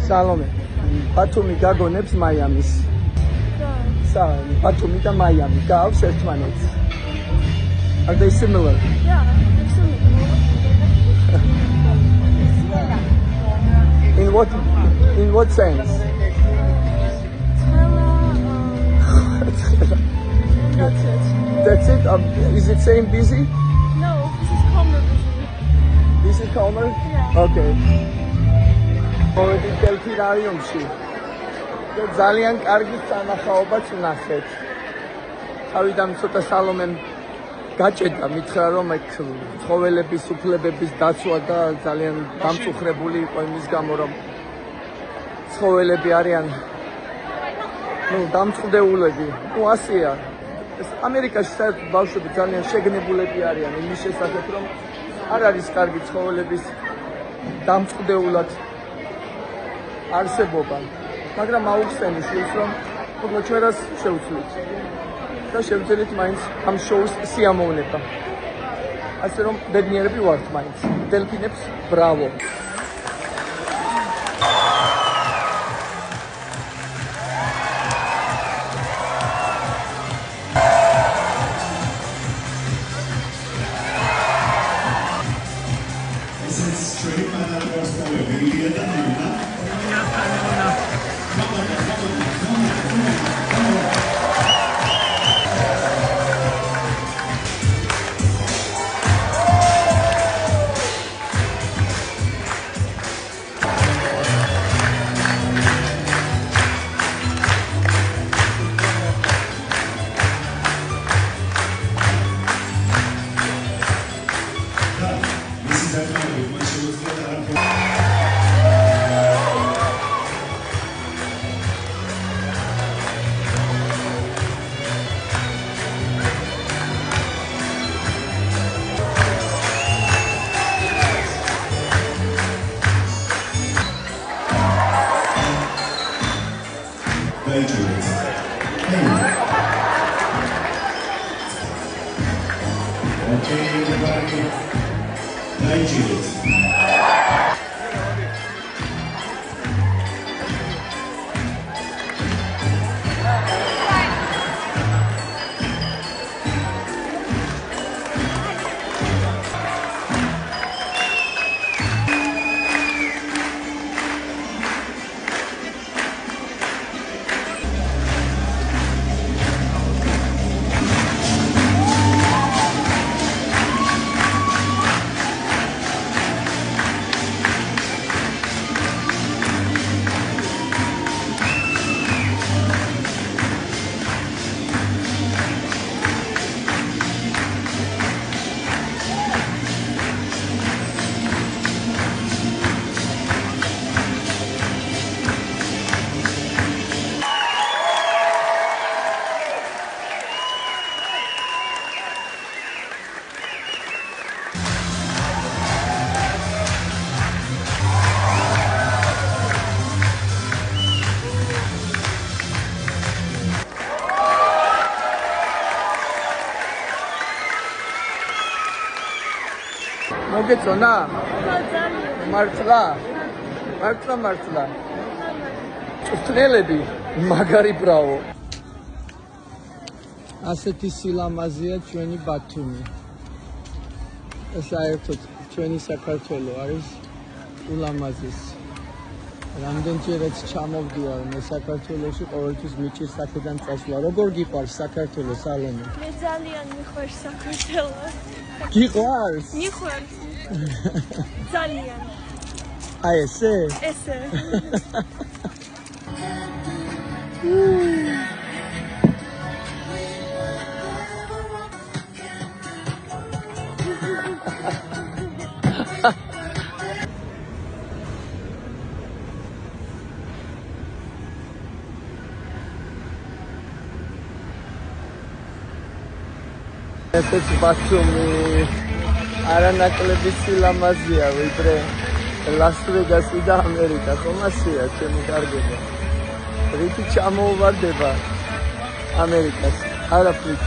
Salome, Batumi gagonebs Miami's. Batumi და Miami gavs ერთმანეთს. Are they similar? Yeah, they're similar. In what sense? That's it. That's it? Is it saying busy? No, this is calmer busy. This is calmer? Yeah. Okay. Already Delphi რაიონში. ძალიან კარგი სანახაობაც ვნახეთ. თავიდან ცოტა სალომემ გაჭედა, მითხრა რომ ეგ ცხოველების უფლებების დაცვა და ძალიან დამწუხრებული იყო იმის გამო რომ ცხოველები არიან დამწყდეულები. ასეა. ამერიკაში საერთოდ ბავშვები ძალიან შეგნებულები არიან იმის შესახებ რომ არ არის კარგი ცხოველების დამწყდეულად არსებობა. მაგრამ აუხსენი შვილს რომ უფრო ჩვენას შევცვლით და შევძელით მაინც ამ შოუს სიამოვნება. ასე რომ ბედნიერები ვართ მაინც. დელფინებს ბრავო. Okay, everybody, digest. მოგეწონა? მართლა? მართლა. წვრთნელები მაგარი ბრავო. ასეთი სილამაზეა ჩვენი ბათუმი. საერთოდ ჩვენი საქართველო არის ულამაზესი. რამდენჯერაც ჩამოვდივარ მე საქართველოში, ყოველთვის მიჭირს აქედან წასვლა. როგორ გიყვარს საქართველო, სალომე? მე ძალიან მიყვარს საქართველო. გიყვარს? მიყვარს. ძალიან. აი ესე? ესე. ესეც ბათუმი არანაკლები სილამაზეა ვიდრე ლას-ვეგასი და ამერიკა. ხომ ასეა ჩემი კარგება. რითი ჩამოვარდება ამერიკას? არაფრით.